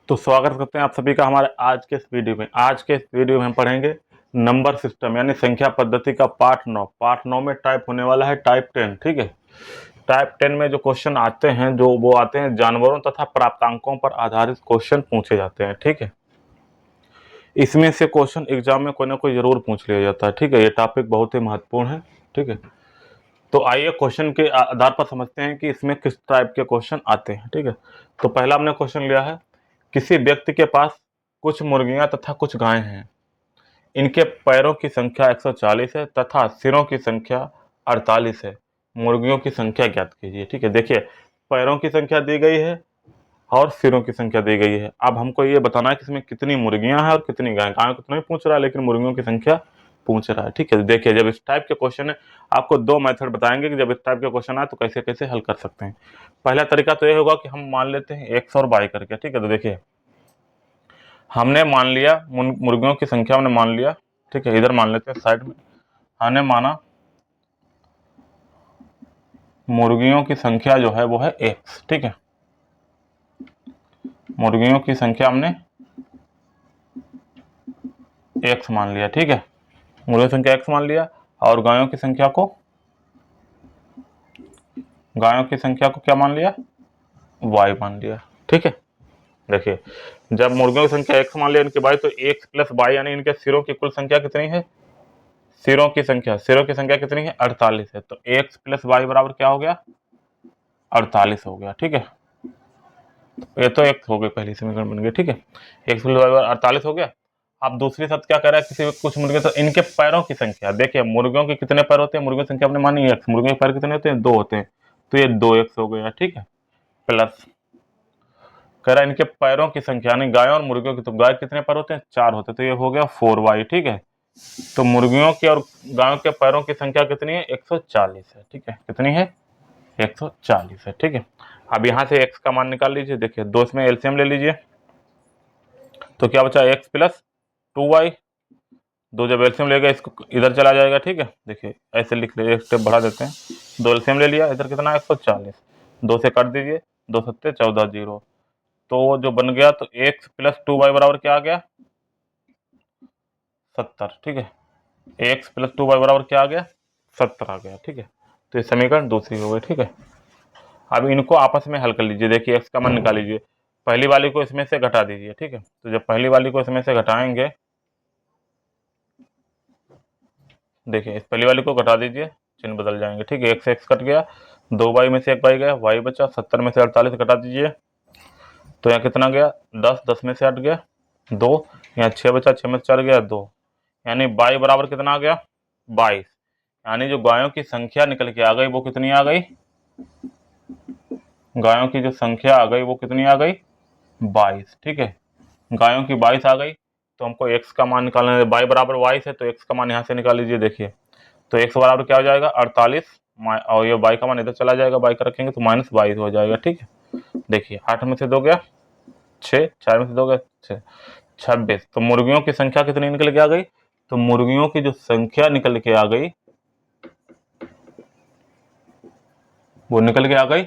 तो स्वागत करते हैं आप सभी का हमारे आज के इस वीडियो में। आज के इस वीडियो में हम पढ़ेंगे नंबर सिस्टम यानी संख्या पद्धति का पार्ट 9 में टाइप होने वाला है टाइप 10। ठीक है, टाइप 10 में जो क्वेश्चन आते हैं वो आते हैं जानवरों तथा प्राप्तांकों पर आधारित क्वेश्चन पूछे जाते हैं। ठीक है, इसमें से क्वेश्चन एग्जाम में कोई ना कोई जरूर पूछ लिया जाता है। ठीक है, ये टॉपिक बहुत ही महत्वपूर्ण है। ठीक है, तो आइए क्वेश्चन के आधार पर समझते हैं कि इसमें किस टाइप के क्वेश्चन आते हैं। ठीक है, तो पहला हमने क्वेश्चन लिया है, किसी व्यक्ति के पास कुछ मुर्गियां तथा कुछ गायें हैं। इनके पैरों की संख्या 140 है तथा सिरों की संख्या 48 है। मुर्गियों की संख्या ज्ञात कीजिए। ठीक है, देखिए पैरों की संख्या दी गई है और सिरों की संख्या दी गई है। अब हमको ये बताना है कि इसमें कितनी मुर्गियां हैं और कितनी गायें। गायों को तो नहीं पूछ रहा है, लेकिन मुर्गियों की संख्या पूछ रहा है। ठीक है, देखिए जब इस टाइप के क्वेश्चन है, आपको दो मेथड बताएंगे कि जब इस टाइप के क्वेश्चन आए तो कैसे कैसे हल कर सकते हैं। पहला तरीका तो ये होगा कि हम मान लेते हैं एक्स और वाई करके। ठीक है, तो देखिए हमने मान लिया मुर्गियों की संख्या हमने मान लिया। ठीक है, इधर मान लेते हैं साइड में। हमने माना मुर्गियों की संख्या जो है वो है एक्स। ठीक है, मुर्गियों की संख्या हमने एक्स मान लिया। ठीक है, मुर्गियों की संख्या एक्स मान लिया और गायों की संख्या को क्या मान लिया, वाई मान लिया। ठीक है, देखिए जब मुर्गियों की संख्या एक्स मान लिया इनके वाई, तो एक्स प्लस वाई यानी इनके सिरों की कुल संख्या कितनी है, सिरों की संख्या कितनी है, 48 है। तो एक्स प्लस वाई बराबर क्या हो गया, 48 हो गया। ठीक है, ये तो एक हो गई, पहली समीकरण बन गई। ठीक है, एक्स प्लस वाई बराबर 48 हो गया। अब दूसरी शब्द क्या कह रहा है, किसी कुछ मुर्गे तो इनके पैरों की संख्या। देखिए मुर्गियों के कितने पैर होते हैं, मुर्गियों की संख्या हमने मानी एक्स, मुर्गियों के पैर कितने होते हैं, 2 होते हैं। तो ये 2x हो गया। ठीक है, प्लस कह रहा है इनके पैरों की संख्या यानी गायों और मुर्गियों की, तो गाय कितने पैर होते हैं, 4 होते हैं। तो ये हो गया 4y। ठीक है, तो मुर्गियों की और गायों के पैरों की संख्या कितनी है, 140 है। ठीक है, कितनी है, 140 है। ठीक है, अब यहाँ से x का मान निकाल लीजिए। देखिए दो इसमें एलसीएम ले लीजिए, तो क्या बचा, x प्लस 2y। दो जब एलसीएम लेगा इसको इधर चला जाएगा। ठीक है, देखिए ऐसे लिख लीजिए, एक स्टेप बढ़ा देते हैं। दो एलसीएम ले लिया, इधर कितना 140, 2 से काट दीजिए, 2 सत्ते 14 जीरो। तो जो बन गया, तो x प्लस 2y बराबर क्या आ गया, 70। ठीक है, एक्स प्लस 2y बराबर क्या आ गया, 70 आ गया। ठीक है, तो ये समीकरण दूसरी हो गई। ठीक है, अब इनको आपस में हल कर लीजिए। देखिए एक्स का मान निकाल लीजिए, पहली वाली को इसमें से घटा दीजिए। ठीक है, तो जब पहली वाली को इसमें से घटाएंगे, देखिए इस पहली वाली को घटा दीजिए, चिन्ह बदल जाएंगे। ठीक है, एक्स एक्स कट गया, 2y में से 1y गया, y बचा, 70 में से 48 घटा दीजिए, तो यहाँ कितना गया, 10, 10 में से 8 गया 2, यहाँ 6 बचा, 6 में से 4 गया 2, यानी y बराबर कितना आ गया, 22। यानी जो गायों की संख्या निकल के आ गई वो कितनी आ गई, गायों की जो संख्या आ गई वो कितनी आ गई, 22। ठीक है, गायों की 22 आ गई। तो हमको x का मान निकालना है, y बराबर 22 है, तो x का मान यहाँ से निकाल लीजिए। देखिए तो x बराबर क्या हो जाएगा, 48, और ये y का मान इधर चला जाएगा, y का रखेंगे तो -22 हो जाएगा। ठीक है, देखिए 8 में से 2 गया 6, 4 में से 2 गया 6, 26। तो मुर्गियों की संख्या कितनी निकल के आ गई, तो मुर्गियों की जो संख्या निकल के आ गई वो निकल के आ गई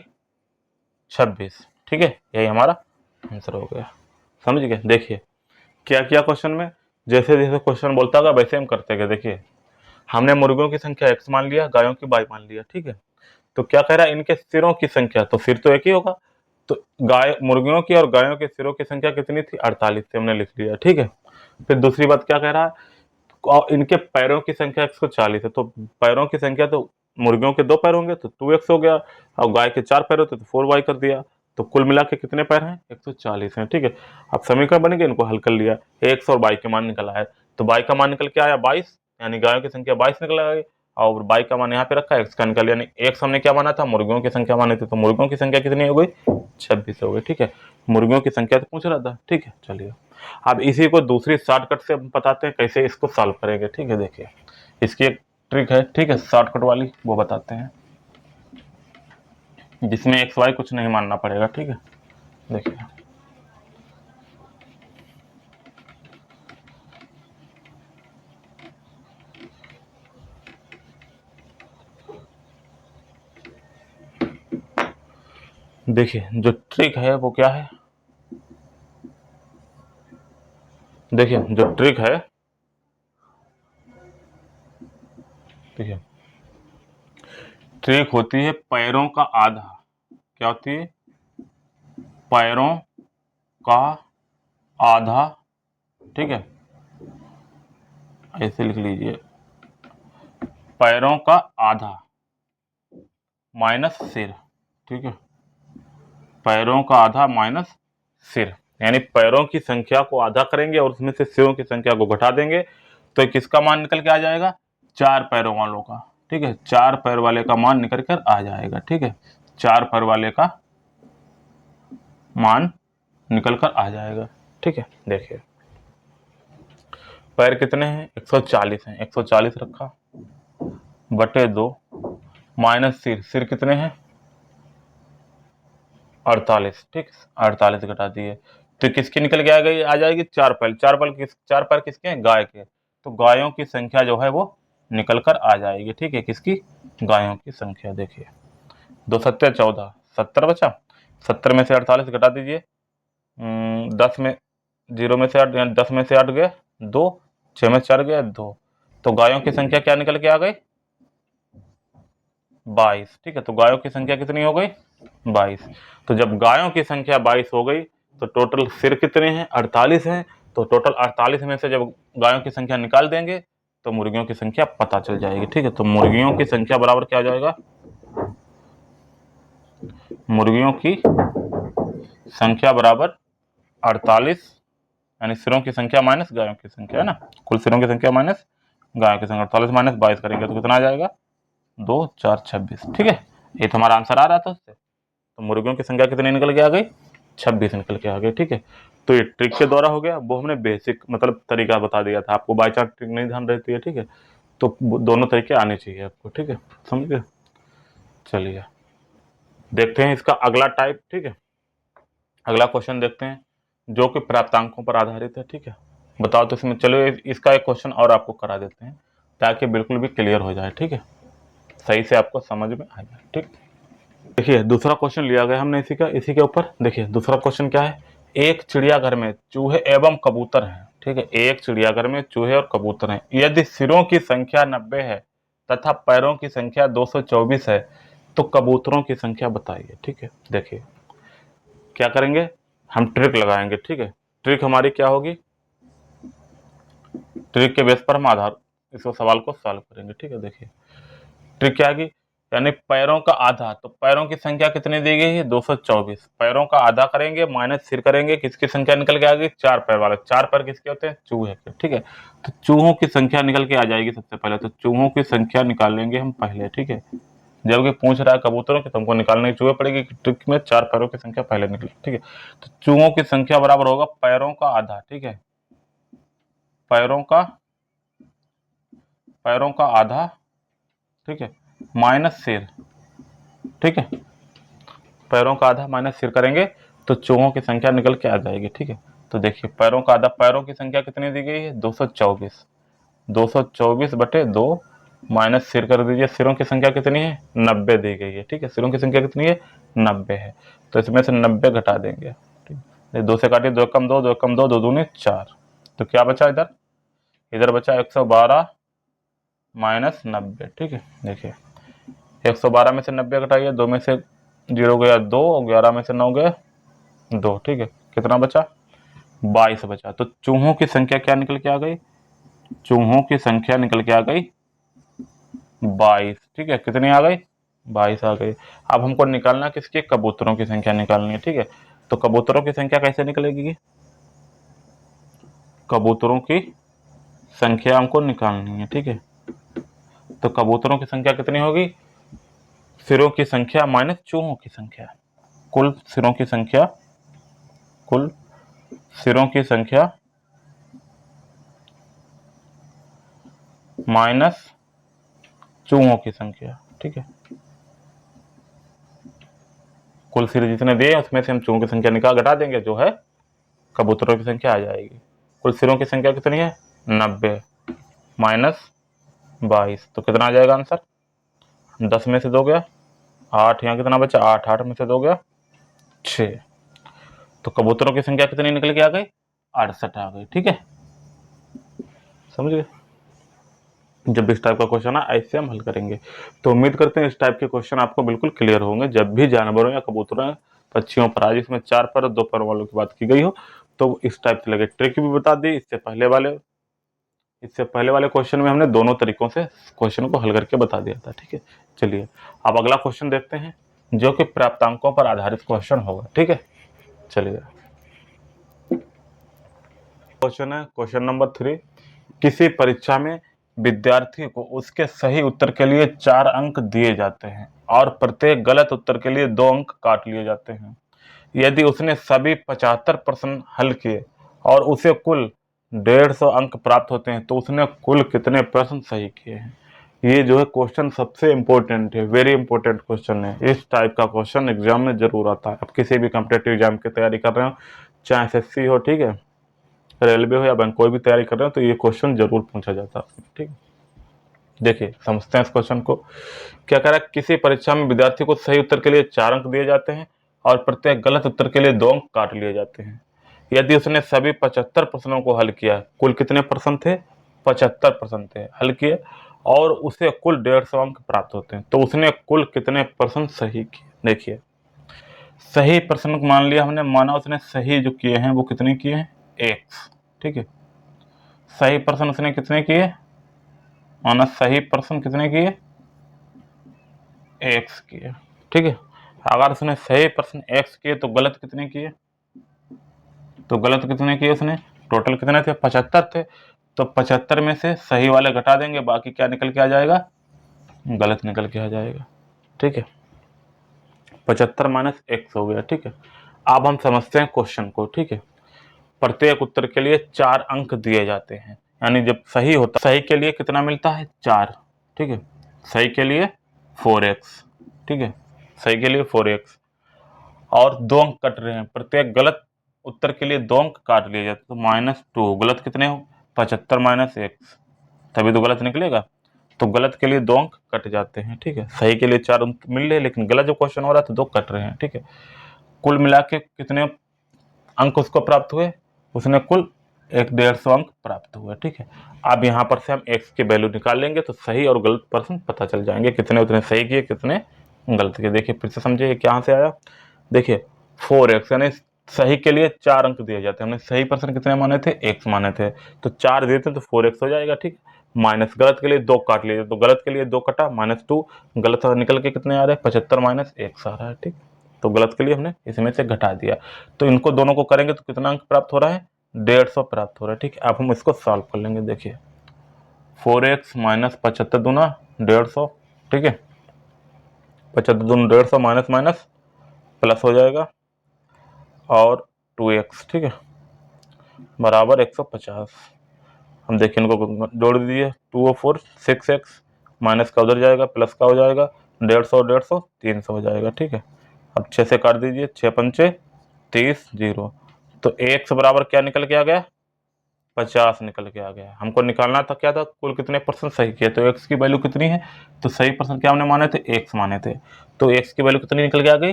26। ठीक है, यही हमारा आंसर हो गया। समझ गए, देखिए क्या किया क्वेश्चन में, जैसे जैसे क्वेश्चन बोलता गया वैसे हम करते गए। देखिए हमने मुर्गियों की संख्या x मान लिया, गायों की y मान लिया। ठीक है, तो क्या कह रहा है, इनके सिरों की संख्या, तो सिर तो एक ही होगा, तो गाय मुर्गियों की और गायों के सिरों की संख्या कितनी थी, 48 से हमने लिख लिया। ठीक है, फिर दूसरी बात क्या कह रहा है, और इनके पैरों की संख्या 140 है, तो पैरों की संख्या, तो मुर्गियों के 2 पैर होंगे तो 2x हो गया, और गाय के 4 पैर होते तो 4y कर दिया। तो कुल मिला के कितने पैर हैं, 140 हैं। ठीक है, अब समीकरण बन गया, इनको हल कर लिया, x और y के मान निकल आए। तो y का मान निकल के आया 22, यानी गायों की संख्या 22 निकल आई, और y का मान यहाँ पे रखा, x का निकल, यानी x हमने क्या माना था, मुर्गियों की संख्या मानी थी, तो मुर्गियों की संख्या कितनी हो गई, 26 हो गई। ठीक है, मुर्गियों की संख्या तो पूछ रहा था। ठीक है, चलिए अब इसी को दूसरी शॉर्टकट से बताते हैं कैसे इसको सॉल्व करेंगे। ठीक है, देखिए इसकी एक ट्रिक है। ठीक है, शॉर्टकट वाली वो बताते हैं, जिसमें एक्स वाई कुछ नहीं मानना पड़ेगा। ठीक है, देखिए देखिए जो ट्रिक है वो क्या है, देखिए जो ट्रिक है, देखिए ट्रिक होती है पैरों का आधा। क्या होती है? पैरों का आधा, ठीक है, ऐसे लिख लीजिए, पैरों का आधा माइनस सिर, ठीक है, पैरों का आधा माइनस सिर, यानी पैरों की संख्या को आधा करेंगे और उसमें से सिरों की संख्या को घटा देंगे तो किसका मान निकल के आ जाएगा? 4 पैरों वालों का, ठीक है, 4 पैर वाले का मान निकल कर आ जाएगा, ठीक है, 4 पैर वाले का मान निकल कर आ जाएगा, ठीक है। देखिए पैर कितने हैं? 140 हैं, 140 रखा बटे 2 माइनस सिर, सिर कितने हैं? 48, ठीक, 48 घटा दिए तो किसकी निकल के आ जाएगी? 4 पैर। 4 पैर चार पैर किसके हैं? गाय के। तो गायों की संख्या जो है वो निकल कर आ जाएगी, ठीक है, किसकी? गायों की संख्या। देखिए 2 सत्ते 14, 70 बचा, 70 में से 48 घटा दीजिए, 10 में 0 में से 8, यानी 10 में से 8 गए 2, 6 में 4 गए 2, तो गायों की संख्या क्या निकल के आ गई? 22, ठीक है, तो गायों की संख्या कितनी हो गई? 22। तो जब गायों की संख्या 22 हो गई तो टोटल सिर कितने हैं? 48 हैं। तो टोटल 48 में से जब गायों की संख्या निकाल देंगे तो मुर्गियों की संख्या पता चल जाएगी, ठीक है। तो मुर्गियों की संख्या बराबर क्या आ जाएगा? मुर्गियों की संख्या बराबर 48, यानी सिरों की संख्या माइनस गायों की संख्या, है ना, कुल सिरों की संख्या माइनस गायों की संख्या। 48 माइनस 22 करेंगे तो कितना आ जाएगा? 2 4 26, ठीक है, ये तो हमारा आंसर आ रहा था उससे। तो मुर्गियों की संख्या कितनी निकल के आ गई? 26 निकल के आ गई, ठीक है। तो ये ट्रिक के द्वारा हो गया, वो हमने बेसिक मतलब तरीका बता दिया था आपको, बाई चांस ट्रिक नहीं ध्यान रहती है, ठीक है, तो दोनों तरीके आने चाहिए आपको, ठीक है, समझ गए। चलिए देखते हैं इसका अगला टाइप, ठीक है, अगला क्वेश्चन देखते हैं जो कि प्राप्तांकों पर आधारित है, ठीक है। बताओ तो इसमें, चलो इसका एक क्वेश्चन और आपको करा देते हैं ताकि बिल्कुल भी क्लियर हो जाए, ठीक है, सही से आपको समझ में आ जाए, ठीक। देखिए दूसरा क्वेश्चन लिया गया हमने इसी के ऊपर। देखिए दूसरा क्वेश्चन क्या है? एक चिड़ियाघर में चूहे एवं कबूतर हैं, ठीक है, एक चिड़ियाघर में चूहे और कबूतर हैं। यदि सिरों की संख्या 90 है तथा पैरों की संख्या 224 है तो कबूतरों की संख्या बताइए, ठीक है। देखिए क्या करेंगे, हम ट्रिक लगाएंगे, ठीक है। ट्रिक हमारी क्या होगी? ट्रिक के बेस पर हम आधार इसको सवाल को सॉल्व करेंगे, ठीक है। देखिए ट्रिक क्या है, यानी पैरों का आधा, तो पैरों की संख्या कितनी दी गई है? 224, पैरों का आधा करेंगे माइनस सिर करेंगे, किसकी संख्या निकल के आ गई? 4 पैर वाले। 4 पैर किसके होते हैं? चूहे के, ठीक है। तो चूहों की संख्या निकल के आ जाएगी सबसे पहले, तो चूहों की संख्या निकाल लेंगे हम पहले, ठीक है। जबकि पूछ रहा है कबूतरों की, तुमको निकालने की चूहे पड़ेगी, ट्रिक में 4 पैरों की संख्या पहले निकले, ठीक है। तो चूहों की संख्या बराबर होगा पैरों का आधा, ठीक है, पैरों का आधा, ठीक है, माइनस सिर, ठीक है, पैरों का आधा माइनस सिर करेंगे तो चूहों की संख्या निकल के आ जाएगी, ठीक है। तो देखिए पैरों का आधा, पैरों की संख्या कितनी दी गई है? 224, 224 बटे 2 माइनस सिर कर दीजिए, सिरों की संख्या कितनी है? 90 दी गई है, ठीक है, सिरों की संख्या कितनी है? 90 है, तो इसमें से 90 घटा देंगे, ठीक, 2 से काटिए, 2 कम 2, 2 कम 2, 2 दूनी 4, तो क्या बचा इधर? इधर बचा 112 माइनस 90, ठीक है। देखिए 112 में से 90 घटाइए, 2 में से 0 गया 2, और 11 में से 9 गया 2, ठीक है, कितना बचा? 22 बचा। तो चूहों की संख्या क्या निकल के आ गई? चूहों की संख्या निकल के आ गई 22, ठीक है, कितनी आ गई? 22 आ गई। अब हमको निकालना किसकी? कबूतरों की संख्या निकालनी है, ठीक है। तो कबूतरों की संख्या कैसे निकलेगी? कबूतरों की संख्या हमको निकालनी है, ठीक है। तो कबूतरों की संख्या कितनी होगी? सिरों की संख्या माइनस चूहों की संख्या, कुल सिरों की संख्या, कुल सिरों की संख्या माइनस चूहों की संख्या, ठीक है। कुल सिर जितने दिए उसमें से हम चूहों की संख्या निकाल घटा देंगे, जो है कबूतरों की संख्या आ जाएगी। कुल सिरों की संख्या कितनी है? 90 माइनस 22, तो कितना आ जाएगा आंसर? 10 में से 2 गया 8, यहाँ कितना बचा? 8, 8 में से 2 गया 6, तो कबूतरों की संख्या कितनी निकल के आ गई? 68 आ गई, ठीक है। समझ गए। जब इस टाइप का क्वेश्चन है ऐसे हम हल करेंगे। तो उम्मीद करते हैं इस टाइप के क्वेश्चन आपको बिल्कुल क्लियर होंगे। जब भी जानवरों या कबूतरों पक्षियों पर, आज इसमें 4 पर 2 पर वालों की बात की गई हो, तो इस टाइप से लगे। ट्रिक भी बता दी। इससे पहले वाले क्वेश्चन में हमने दोनों तरीकों से क्वेश्चन को हल करके बता दिया था। ठीक है, चलिए अब अगला क्वेश्चन देखते हैं, जो कि प्राप्तांकों पर आधारित क्वेश्चन होगा। ठीक है, चलिए क्वेश्चन है क्वेश्चन नंबर 3। किसी परीक्षा में विद्यार्थी को उसके सही उत्तर के लिए 4 अंक दिए जाते हैं और प्रत्येक गलत उत्तर के लिए 2 अंक काट लिए जाते हैं। यदि उसने सभी 75 प्रश्न हल किए और उसे कुल 150 अंक प्राप्त होते हैं, तो उसने कुल कितने प्रश्न सही किए हैं। ये जो है क्वेश्चन सबसे इंपॉर्टेंट है, वेरी इंपॉर्टेंट क्वेश्चन है। इस टाइप का क्वेश्चन एग्जाम में जरूर आता है। आप किसी भी कॉम्पिटेटिव एग्जाम की तैयारी कर रहे हो, चाहे एसएससी हो, ठीक है, रेलवे हो या बैंक, कोई भी तैयारी कर रहे हो, तो ये क्वेश्चन जरूर पूछा जाता है। ठीक है, देखिए समझते हैं इस क्वेश्चन को। क्या कह रहा है, किसी परीक्षा में विद्यार्थी को सही उत्तर के लिए 4 अंक दिए जाते हैं और प्रत्येक गलत उत्तर के लिए 2 अंक काट लिए जाते हैं। यदि उसने सभी 75 प्रश्नों को हल किया, कुल कितने प्रश्न थे, 75 प्रश्न थे, हल किए, और उसे कुल 150 अंक प्राप्त होते हैं, तो उसने कुल कितने प्रश्न सही किए। देखिए सही प्रश्न मान लिया हमने, माना उसने सही जो किए हैं वो कितने किए हैं, एक्स। ठीक है, सही प्रश्न उसने कितने किए, माना सही प्रश्न कितने किए, एक्स किए। ठीक है, अगर उसने सही प्रश्न एक्स किए तो गलत कितने किए, तो गलत कितने किए उसने, टोटल कितने थे, 75 थे। तो 75 में से सही वाले घटा देंगे, बाकी क्या निकल के आ जाएगा, गलत निकल के आ जाएगा। ठीक है, 75 माइनस एक्स हो गया। ठीक है, अब हम समझते हैं क्वेश्चन को। ठीक है, प्रत्येक उत्तर के लिए 4 अंक दिए जाते हैं, यानी जब सही होता, सही के लिए कितना मिलता है, 4। ठीक है, सही के लिए 4x। ठीक है, सही के लिए 4x, और 2 अंक कट रहे हैं, प्रत्येक गलत उत्तर के लिए 2 अंक काट लिए जाते, तो -2। गलत कितने हो, 75 माइनस एक्स, तभी तो गलत निकलेगा। तो गलत के लिए 2 अंक कट जाते हैं। ठीक है, सही के लिए 4 अंक मिल रहे, लेकिन गलत जो क्वेश्चन हो रहा था 2 कट रहे हैं। ठीक है, कुल मिला के कितने अंक उसको प्राप्त हुए, उसने कुल 150 अंक प्राप्त हुए। ठीक है, अब यहाँ पर से हम एक्स की वैल्यू निकाल लेंगे, तो सही और गलत प्रश्न पता चल जाएंगे, कितने उतने सही किए, कितने गलत किए। देखिए फिर से समझिए कहाँ से आया। देखिए 4x, यानी सही के लिए 4 अंक दिए जाते हैं। हमने सही प्रश्न कितने माने थे, x माने थे, तो 4 देते तो 4x हो जाएगा। ठीक, माइनस गलत के लिए 2 काट लिए, तो गलत के लिए 2 कटा, -2, गलत निकल के कितने आ रहे हैं, 75 माइनस एक्स आ रहा है। ठीक, तो गलत के लिए हमने इसमें से घटा दिया, तो इनको दोनों को करेंगे तो कितना अंक प्राप्त हो रहा है, 150 प्राप्त हो रहा है। ठीक है, अब हम इसको सॉल्व कर लेंगे। देखिए 4x माइनस 75 दूना 150। ठीक है, 75 दूना 150, माइनस माइनस प्लस हो जाएगा, और 2x। ठीक है, बराबर 150। हम देखिए इनको जोड़ दीजिए, 2 और 4 6x, माइनस का उधर जाएगा, प्लस का हो जाएगा, 150 150 300 हो जाएगा। ठीक है, अब 6 से काट दीजिए, 6 पंचे 30, 0। तो x बराबर क्या निकल के आ गया, 50 निकल के आ गया। हमको निकालना था क्या था, कुल कितने परसेंट सही किए, तो x की वैल्यू कितनी है, तो सही परसेंट क्या हमने माने थे, x माने थे, तो x की वैल्यू कितनी निकल के आ गई,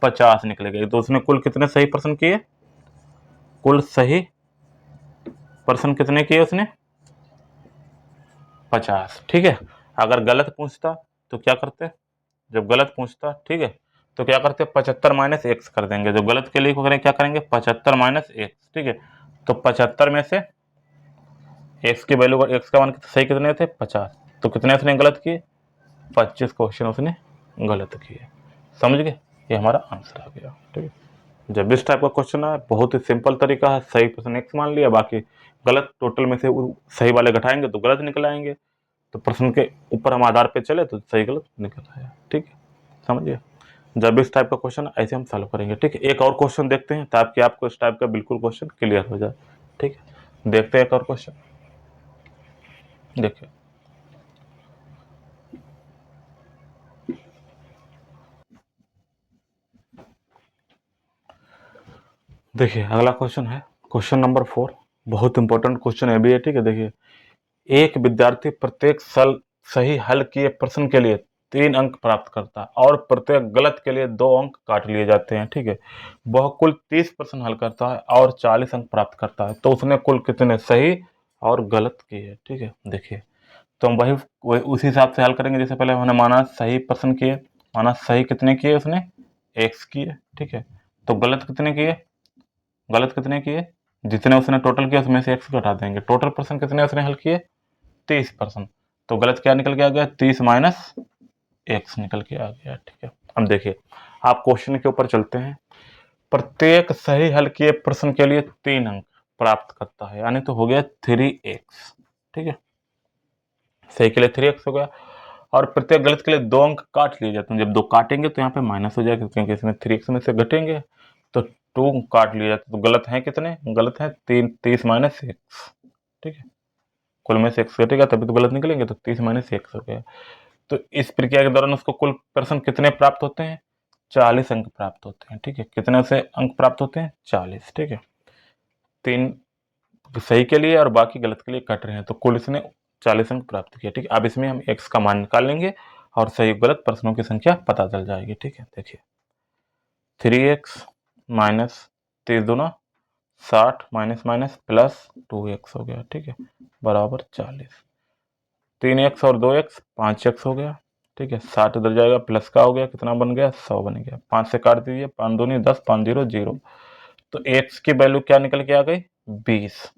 50 निकल गई। तो उसने कुल कितने सही परसेंट किए, कुल सही परसेंट कितने किए उसने, 50। ठीक है, अगर गलत पूछता तो क्या करते, जब गलत पूछता, ठीक है, तो क्या करते, 75 माइनस एक्स कर देंगे। जो गलत के लिए को करें क्या करेंगे, 75 माइनस एक्स। ठीक है, तो 75 में से एक्स की वैल्यू, एक्स का मान सही कितने थे, 50, तो कितने उसने गलत किए, 25 क्वेश्चन उसने गलत किए। समझ गए, ये हमारा आंसर आ गया। ठीक है, जब इस टाइप का क्वेश्चन आए, बहुत ही सिंपल तरीका है, सही प्रश्न एक्स मान लिया, बाकी गलत, टोटल में से सही वाले घटाएंगे तो गलत निकल आएंगे, तो प्रश्न के ऊपर हम आधार पे चले तो सही गलत निकल आया। ठीक है, समझिए, जब इस टाइप का क्वेश्चन ऐसे हम सॉल्व करेंगे। ठीक है, एक और क्वेश्चन देखते हैं ताकि आपको इस टाइप का बिल्कुल क्वेश्चन क्लियर हो जाए। ठीक है, देखते हैं एक और क्वेश्चन। देखिए देखिए अगला क्वेश्चन है क्वेश्चन नंबर 4, बहुत इंपॉर्टेंट क्वेश्चन है भी है। ठीक है, देखिए एक विद्यार्थी प्रत्येक सही हल किए प्रश्न के लिए 3 अंक प्राप्त करता है और प्रत्येक गलत के लिए 2 अंक काट लिए जाते हैं। ठीक है, वह कुल 30 प्रश्न हल करता है और 40 अंक प्राप्त करता है, तो उसने कुल कितने सही और गलत की है, ठीक है। देखिए तो हम वही उसी हिसाब से हल करेंगे जैसे पहले हमने माना सही पर्सन किए, माना सही कितने किए उसने, एक्स किए, ठीक है। तो गलत कितने किए, गलत कितने किए, जितने उसने टोटल किया उसमें से एक्स घटा देंगे। टोटल पर्सन कितने उसने हल किए, 30%। तो गलत क्या निकल के आ गया, 30 माइनस एक्स निकल के आ गया, ठीक है। अब देखिए आप क्वेश्चन के ऊपर चलते हैं। प्रत्येक सही हल किए प्रश्न के लिए 3 अंक प्राप्त करता है, यानी तो हो गया 3x, ठीक है। सही के लिए 3x हो गया, और प्रत्येक गलत के लिए 2 अंक काट लिए जाते हैं। जब 2 काटेंगे तो यहाँ पे माइनस हो जाएगा, क्योंकि इसमें 3x में से घटेंगे तो 2 काट लिए जाते, तो गलत है कितने, गलत है 30 माइनस एक्स, ठीक है। कुल में से x घटेगा तभी तो गलत निकलेंगे, तो 30 माइनस एक्स हो गया। तो इस प्रक्रिया के दौरान उसको कुल प्रश्न कितने प्राप्त होते हैं, 40 अंक प्राप्त होते हैं, ठीक है। कितने से अंक प्राप्त होते हैं, 40, ठीक है। 3 सही के लिए और बाकी गलत के लिए कट रहे हैं, तो कुल इसने 40 अंक प्राप्त किया, ठीक है। अब इसमें हम x का मान निकाल लेंगे और सही गलत प्रश्नों की संख्या पता चल जाएगी, ठीक है। देखिए 3x माइनस 30 दूना 60 माइनस माइनस प्लस 2x हो गया, ठीक है, बराबर 40। 3x और 2x 5x हो गया, ठीक है। 60 इधर जाएगा, प्लस का हो गया, कितना बन गया, 100 बन गया। 5 से काट दीजिए, 5 दूनी 10, 5 0 0। तो x की वैल्यू क्या निकल के आ गई, 20।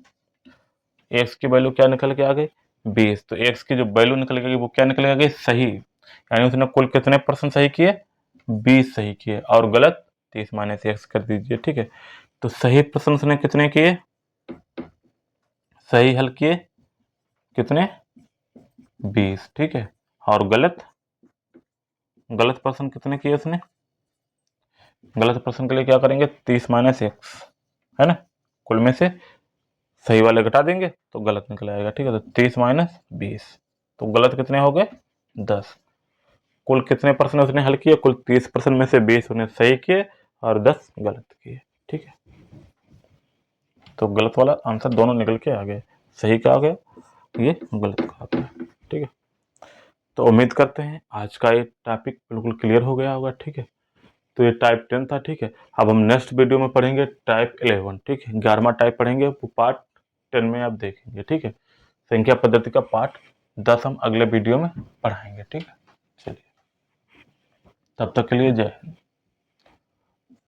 एक्स की वैल्यू क्या निकल के आ गई, 20। तो एक्स की जो वैल्यू निकल के गई वो क्या निकल के आ गई, सही। यानी उसने कुल कितने परसेंट सही किए, 20 सही किए, और गलत 30 माइनस एक्स कर दीजिए, ठीक है। तो सही प्रश्न उसने कितने किए, सही हल किए कितने, 20, ठीक है। और गलत, गलत प्रश्न कितने किए उसने, गलत प्रश्न के लिए क्या करेंगे, 30 माइनस एक्स, है ना। कुल में से सही वाले घटा देंगे तो गलत निकल आएगा, ठीक है। तो 30 माइनस 20, तो गलत कितने हो गए, 10। कुल कितने परसेंट उसने हल किए, कुल 30% में से 20 उसने सही किए और 10 गलत किए, ठीक है। तो गलत वाला आंसर दोनों निकल के आ गए, सही का आ गया, ये गलत का आ गया, ठीक है। तो उम्मीद करते हैं आज का ये टॉपिक बिल्कुल क्लियर हो गया होगा, ठीक है। तो ये टाइप 10 था, ठीक है। अब हम नेक्स्ट वीडियो में पढ़ेंगे टाइप 11, ठीक है। 11वां टाइप पढ़ेंगे, वो पार्ट 10 में आप देखेंगे, ठीक है। संख्या पद्धति का पार्ट 10 हम अगले वीडियो में पढ़ाएंगे, ठीक है। चलिए तब तक के लिए जय हिंद।